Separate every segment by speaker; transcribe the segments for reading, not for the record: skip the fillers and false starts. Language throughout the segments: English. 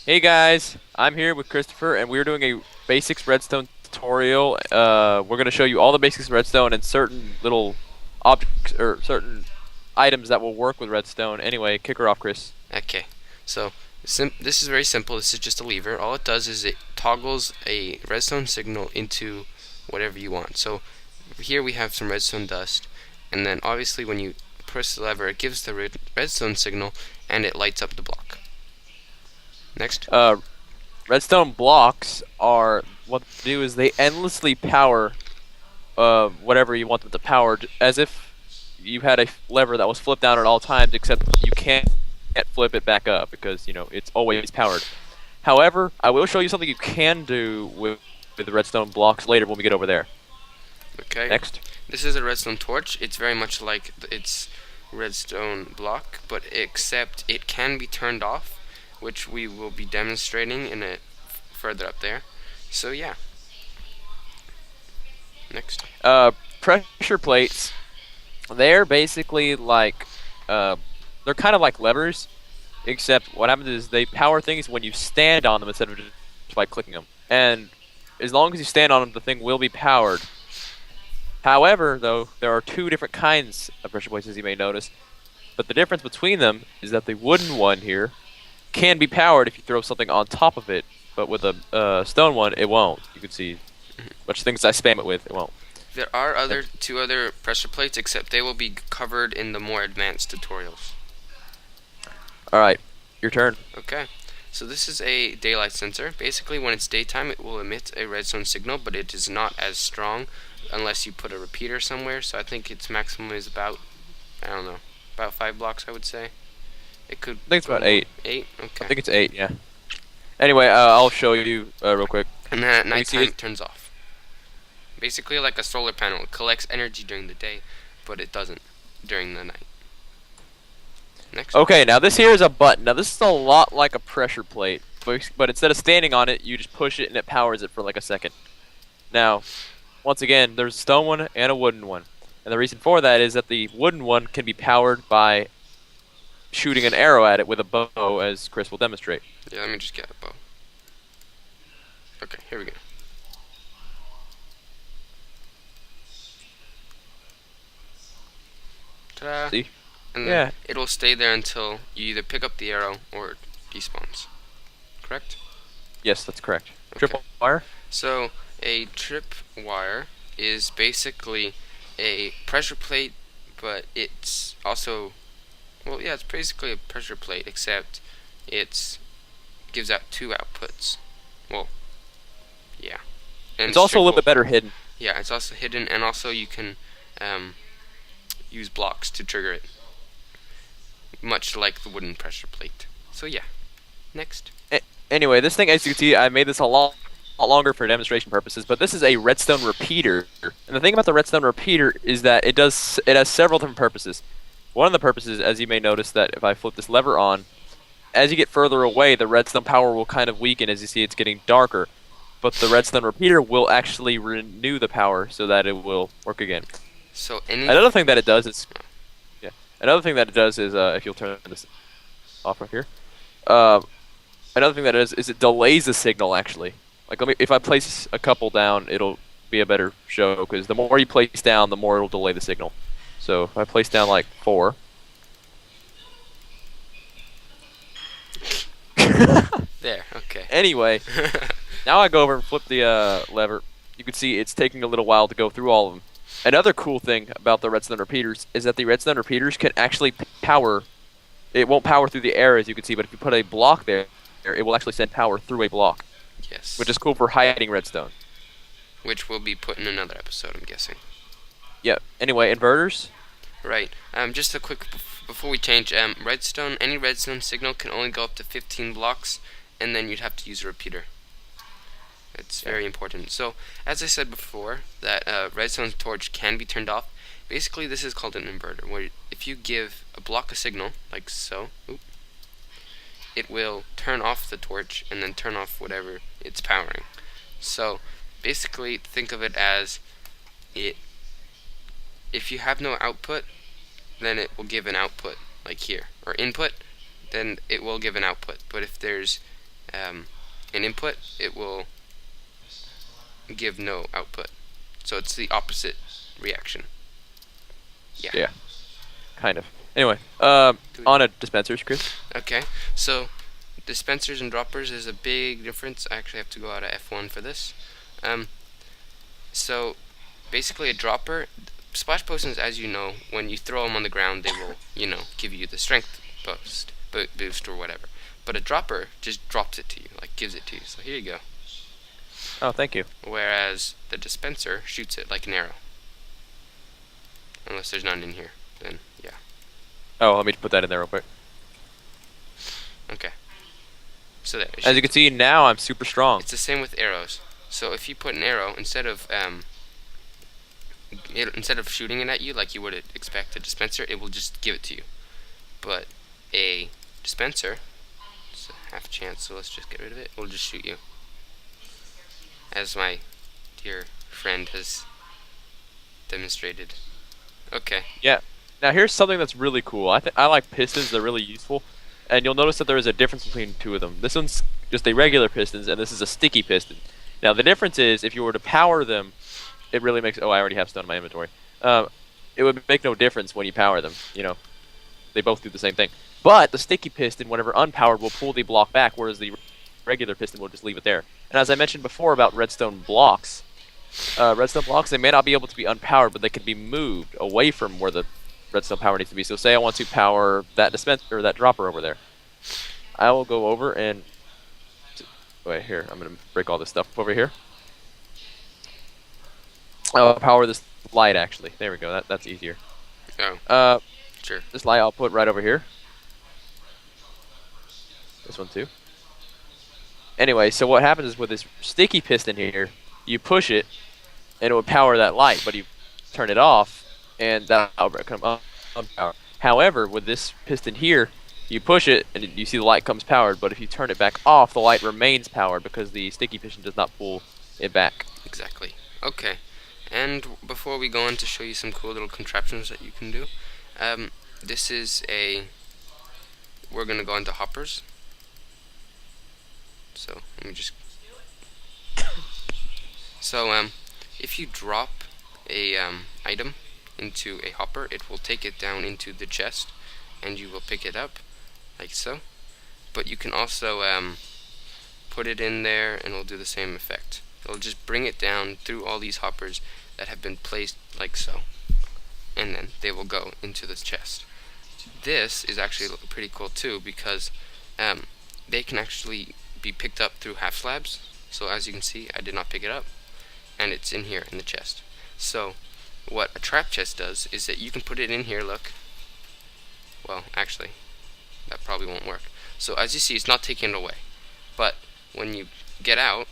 Speaker 1: Hey guys, I'm here with Christopher, and we're doing a basics redstone tutorial. We're going to show you all the basics of redstone and certain little objects or certain items that will work with redstone. Anyway, kick her off, Chris.
Speaker 2: Okay, so this is very simple. This is just a lever. All it does is it toggles a redstone signal into whatever you want. So here we have some redstone dust, and then obviously when you press the lever, it gives the redstone signal, and it lights up the block. Next.
Speaker 1: Uh, Redstone blocks are what they do is they endlessly power whatever you want them to power, as if you had a lever that was flipped down at all times, except you can't flip it back up because it's always powered. However, I will show you something you can do with the redstone blocks later when we get over there.
Speaker 2: Okay.
Speaker 1: Next.
Speaker 2: This is a redstone torch. It's very much like its redstone block, but except it can be turned off, which we will be demonstrating in a further up there. So yeah. Next.
Speaker 1: Pressure plates. They're basically like, they're kind of like levers, except what happens is they power things when you stand on them instead of just by clicking them. And as long as you stand on them, the thing will be powered. However, though, there are two different kinds of pressure plates, as you may notice. But the difference between them is that the wooden one here can be powered if you throw something on top of it, but with a stone one, it won't. You can see which things I spam it with, it won't.
Speaker 2: There are two other pressure plates, except they will be covered in the more advanced tutorials.
Speaker 1: Alright, your turn.
Speaker 2: Okay, so this is a daylight sensor. Basically, when it's daytime, it will emit a redstone signal, but it is not as strong unless you put a repeater somewhere. So I think its maximum is about, I don't know, about 5 blocks, I would say. It could
Speaker 1: I think it's
Speaker 2: go
Speaker 1: about
Speaker 2: more.
Speaker 1: 8.
Speaker 2: 8?
Speaker 1: I
Speaker 2: Okay.
Speaker 1: think it's 8, yeah. Anyway, I'll show you real quick.
Speaker 2: And then at
Speaker 1: Let me see
Speaker 2: nighttime,
Speaker 1: it.
Speaker 2: it turns off. Basically, like a solar panel. It collects energy during the day, but it doesn't during the night. Next.
Speaker 1: Okay, now this here is a button. Now this is a lot like a pressure plate, but instead of standing on it, you just push it and it powers it for like a second. Now, once again, there's a stone one and a wooden one. And the reason for that is that the wooden one can be powered by shooting an arrow at it with a bow, as Chris will demonstrate.
Speaker 2: Yeah, let me just get a bow. Okay, here we go. Ta-da!
Speaker 1: See?
Speaker 2: And then
Speaker 1: Yeah.
Speaker 2: it'll stay there until you either pick up the arrow or it despawns. Correct?
Speaker 1: Yes, that's correct.
Speaker 2: Okay.
Speaker 1: Tripwire.
Speaker 2: So a tripwire is basically a pressure plate, but it's also, well, yeah, it's basically a pressure plate, except it's gives out two outputs. Well, yeah, and
Speaker 1: It's also a little
Speaker 2: well,
Speaker 1: bit better hidden.
Speaker 2: yeah, it's also hidden, and also you can um, use blocks to trigger it, much like the wooden pressure plate. So yeah, next.
Speaker 1: Anyway, this thing, as you can see, I made this a lot longer for demonstration purposes, but this is a redstone repeater. And the thing about the redstone repeater is that it has several different purposes. One of the purposes, as you may notice, that if I flip this lever on, as you get further away, the redstone power will kind of weaken. As you see, it's getting darker. But the redstone repeater will actually renew the power so that it will work again.
Speaker 2: So any
Speaker 1: Another thing that it does is, yeah. Another thing that it does is, if you'll turn this off right here. Uh, Another thing that it is it delays the signal actually. Like if I place a couple down, it'll be a better show because the more you place down, the more it'll delay the signal. So if I place down like 4.
Speaker 2: there, okay.
Speaker 1: Anyway, now I go over and flip the lever. You can see it's taking a little while to go through all of them. Another cool thing about the redstone repeaters is that the redstone repeaters can actually power. It won't power through the air as you can see, but if you put a block there, it will actually send power through a block,
Speaker 2: Yes.
Speaker 1: which is cool for hiding redstone.
Speaker 2: Which will be put in another episode, I'm guessing.
Speaker 1: Yeah. Anyway, inverters.
Speaker 2: Right. Just a quick before we change. Redstone. Any redstone signal can only go up to 15 blocks, and then you'd have to use a repeater. It's very important. So, as I said before, that redstone torch can be turned off. Basically, this is called an inverter, where if you give a block a signal, like so, it will turn off the torch and then turn off whatever it's powering. So, basically, think of it as it. If you have no output, then it will give an output, like here, or input, then it will give an output. But if there's an input, it will give no output. So it's the opposite reaction. Yeah.
Speaker 1: Yeah, kind of. Anyway, on to dispensers, Chris.
Speaker 2: Okay, so dispensers and droppers is a big difference. I actually have to go out of F1 for this. So basically a dropper, splash potions, as you know, when you throw them on the ground, they will, give you the strength boost or whatever. But a dropper just drops it to you, like gives it to you. So here you go.
Speaker 1: Oh, thank you.
Speaker 2: Whereas the dispenser shoots it like an arrow. Unless there's none in here, then yeah.
Speaker 1: Oh, let me put that in there real quick.
Speaker 2: Okay. So there.
Speaker 1: As you can see, now I'm super strong.
Speaker 2: It's the same with arrows. So if you put an arrow instead of shooting it at you like you would expect a dispenser, it will just give it to you. But a dispenser, it's a half chance, so let's just get rid of it. It will just shoot you, as my dear friend has demonstrated. Okay.
Speaker 1: Yeah. Now here's something that's really cool. I like pistons. They're really useful, and you'll notice that there is a difference between two of them. This one's just a regular piston, and this is a sticky piston. Now the difference is if you were to power them, it really makes. Oh, I already have stone in my inventory. It would make no difference when you power them. They both do the same thing. But the sticky piston, whenever unpowered, will pull the block back, whereas the regular piston will just leave it there. And as I mentioned before about redstone blocks, they may not be able to be unpowered, but they can be moved away from where the redstone power needs to be. So say I want to power that dispenser or that dropper over there. I will go over and wait here. I'm gonna break all this stuff over here. I'll power this light actually. There we go. That's easier.
Speaker 2: Oh. Sure.
Speaker 1: This light I'll put right over here. This one too. Anyway, so what happens is with this sticky piston here, you push it, and it would power that light, but you turn it off, and that'll come up. However, with this piston here, you push it, and you see the light comes powered, but if you turn it back off, the light remains powered because the sticky piston does not pull it back.
Speaker 2: Exactly. Okay. And before we go on to show you some cool little contraptions that you can do, we're going to go into hoppers. So, let me just... So, if you drop a item into a hopper, it will take it down into the chest, and you will pick it up, like so. But you can also put it in there, and it'll do the same effect. It'll just bring it down through all these hoppers that have been placed like so, and then they will go into this chest. This is actually pretty cool too, because they can actually be picked up through half slabs. So as you can see, I did not pick it up, and it's in here in the chest. So what a trap chest does is that you can put it in here, look. Well, actually, that probably won't work. So as you see, it's not taking it away. But when you get out,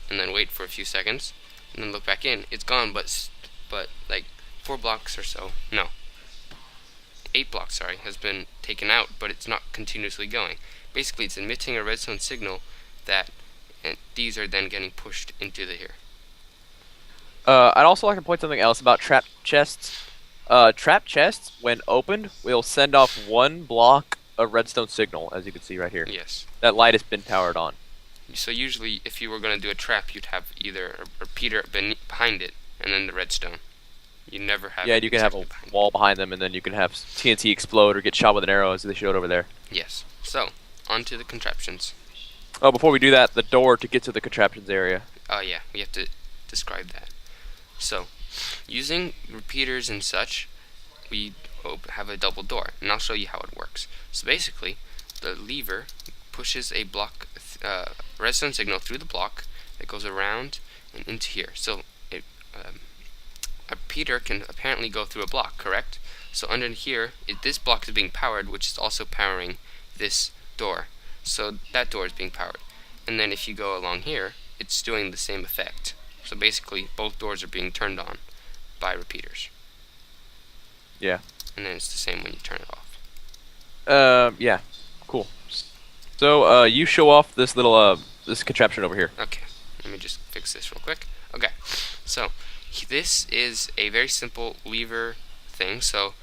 Speaker 2: and then wait for a few seconds, and then look back in, it's gone, but like 4 blocks or so, no, 8 blocks, sorry, has been taken out, but it's not continuously going. Basically, it's emitting a redstone signal and these are then getting pushed into here.
Speaker 1: I'd also like to point something else about trap chests. Trap chests, when opened, will send off 1 block of redstone signal, as you can see right here.
Speaker 2: Yes.
Speaker 1: That light has been powered on.
Speaker 2: So usually, if you were going to do a trap, you'd have either a repeater behind it, and then the redstone. You never have.
Speaker 1: Yeah, you can have a wall behind them, and then you can have TNT explode or get shot with an arrow, as they showed over there.
Speaker 2: Yes. So, on to the contraptions.
Speaker 1: Oh, before we do that, the door to get to the contraptions area.
Speaker 2: Oh yeah, we have to describe that. So, using repeaters and such, we have a double door, and I'll show you how it works. So basically, the lever pushes a block, redstone signal through the block that goes around and into here. So a repeater can apparently go through a block, correct? So under here, this block is being powered, which is also powering this door. So that door is being powered. And then if you go along here, it's doing the same effect. So basically, both doors are being turned on by repeaters.
Speaker 1: Yeah.
Speaker 2: And then it's the same when you turn it off.
Speaker 1: Yeah. Cool. So, you show off this little, this contraption over here.
Speaker 2: Okay. Let me just fix this real quick. Okay. So, this is a very simple lever thing. So,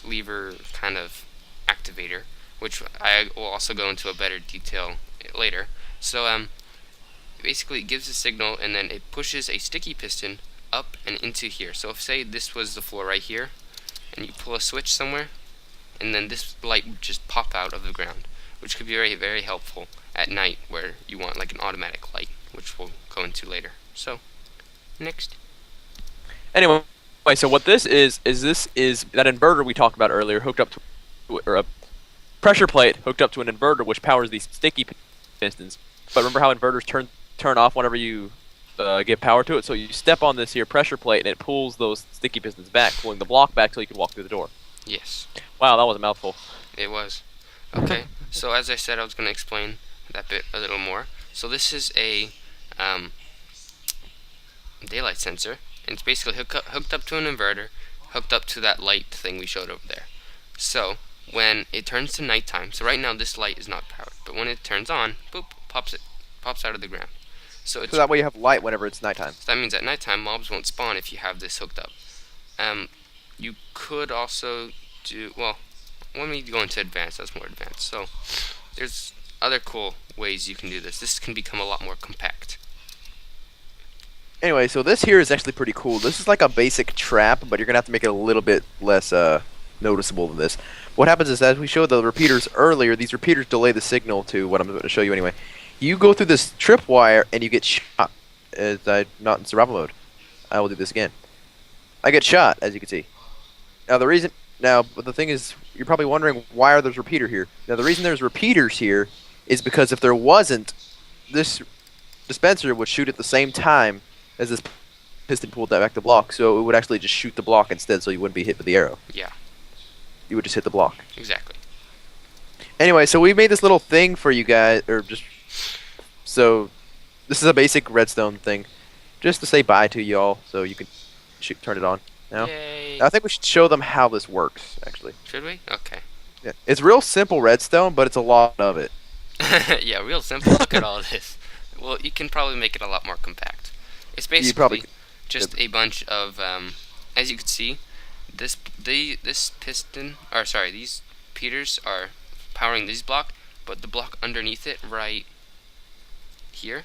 Speaker 2: lever kind of activator, which I will also go into a better detail later. So basically it gives a signal and then it pushes a sticky piston up and into here. So if say this was the floor right here and you pull a switch somewhere and then this light would just pop out of the ground, which could be very, very helpful at night where you want like an automatic light, which we'll go into later. So next.
Speaker 1: Anyway, so what this is this is that inverter we talked about earlier, hooked up to, or a pressure plate hooked up to an inverter, which powers these sticky pistons. But remember how inverters turn off whenever you give power to it? So you step on this here pressure plate, and it pulls those sticky pistons back, pulling the block back till you can walk through the door.
Speaker 2: Yes.
Speaker 1: Wow, that was a mouthful.
Speaker 2: It was. Okay, so as I said, I was going to explain that bit a little more. So this is a daylight sensor, and it's basically hooked up to an inverter, hooked up to that light thing we showed over there. So when it turns to nighttime, so right now this light is not powered, but when it turns on, boop, pops out of the ground. So
Speaker 3: that way you have light whenever it's nighttime.
Speaker 2: So that means at nighttime mobs won't spawn if you have this hooked up. You could also do, well, when we go into advanced, that's more advanced. So there's other cool ways you can do this. This can become a lot more compact.
Speaker 3: Anyway, so this here is actually pretty cool. This is like a basic trap, but you're going to have to make it a little bit less noticeable than this. What happens is, as we showed the repeaters earlier, these repeaters delay the signal to what I'm going to show you anyway. You go through this tripwire and you get shot. I'm not in survival mode. I will do this again. I get shot, as you can see. Now the thing is, you're probably wondering, why are there's repeater here? Now the reason there's repeaters here is because if there wasn't, this dispenser would shoot at the same time as this piston pulled that back the block, so it would actually just shoot the block instead, so you wouldn't be hit with the arrow.
Speaker 2: Yeah.
Speaker 3: You would just hit the block.
Speaker 2: Exactly.
Speaker 3: Anyway, so we made this little thing for you guys, so this is a basic redstone thing, just to say bye to y'all, so you can turn it on now.
Speaker 2: Yay.
Speaker 3: I think we should show them how this works, actually.
Speaker 2: Should we? Okay.
Speaker 3: Yeah. It's real simple redstone, but it's a lot of it.
Speaker 2: Yeah, real simple. Look at all this. Well, you can probably make it a lot more compact. It's basically just a bunch of, as you can see, this piston, or sorry, these repeaters are powering this block, but the block underneath it, right here,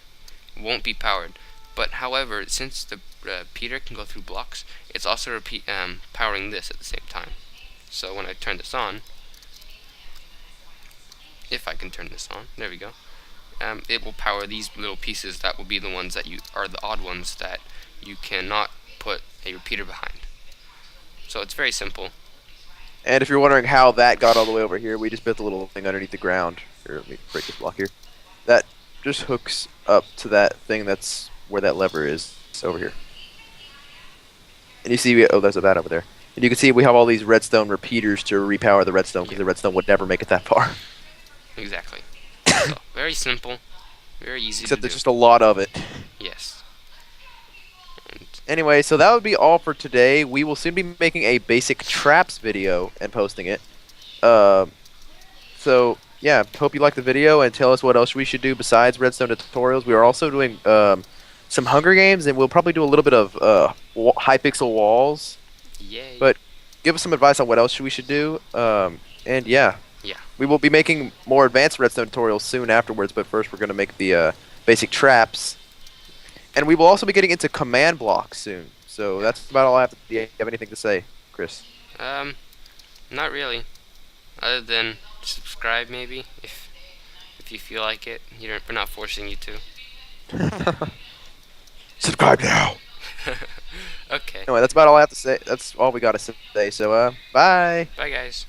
Speaker 2: won't be powered. But however, since the repeater can go through blocks, it's also powering this at the same time. So when I turn this on, if I can turn this on, there we go. It will power these little pieces that will be the ones that are the odd ones that you cannot put a repeater behind. So it's very simple.
Speaker 3: And if you're wondering how that got all the way over here, we just built a little thing underneath the ground. Here, let me break this block here. That just hooks up to that thing that's where that lever is. It's over here. And you see, oh, there's a bat over there. And you can see we have all these redstone repeaters to repower the redstone, because the redstone would never make it that far.
Speaker 2: Exactly. So, very simple, very easy
Speaker 3: Except
Speaker 2: to
Speaker 3: there's
Speaker 2: do.
Speaker 3: just a lot of it.
Speaker 2: Yes. And
Speaker 3: Anyway, so that would be all for today. We will soon be making a basic traps video and posting it. So, yeah, hope you liked the video, and tell us what else we should do besides redstone tutorials. We are also doing some Hunger Games, and we'll probably do a little bit of high pixel walls.
Speaker 2: yay.
Speaker 3: But give us some advice on what else we should do. And yeah.
Speaker 2: Yeah.
Speaker 3: We will be making more advanced redstone tutorials soon afterwards, but first we're going to make the basic traps. And we will also be getting into command blocks soon. So that's about all I have to do. You have anything to say, Chris?
Speaker 2: Not really. Other than subscribe, maybe, if you feel like it. We're not forcing you to.
Speaker 3: Subscribe now.
Speaker 2: Okay.
Speaker 3: Anyway, that's about all I have to say. That's all we got to say. So, bye.
Speaker 2: Bye, guys.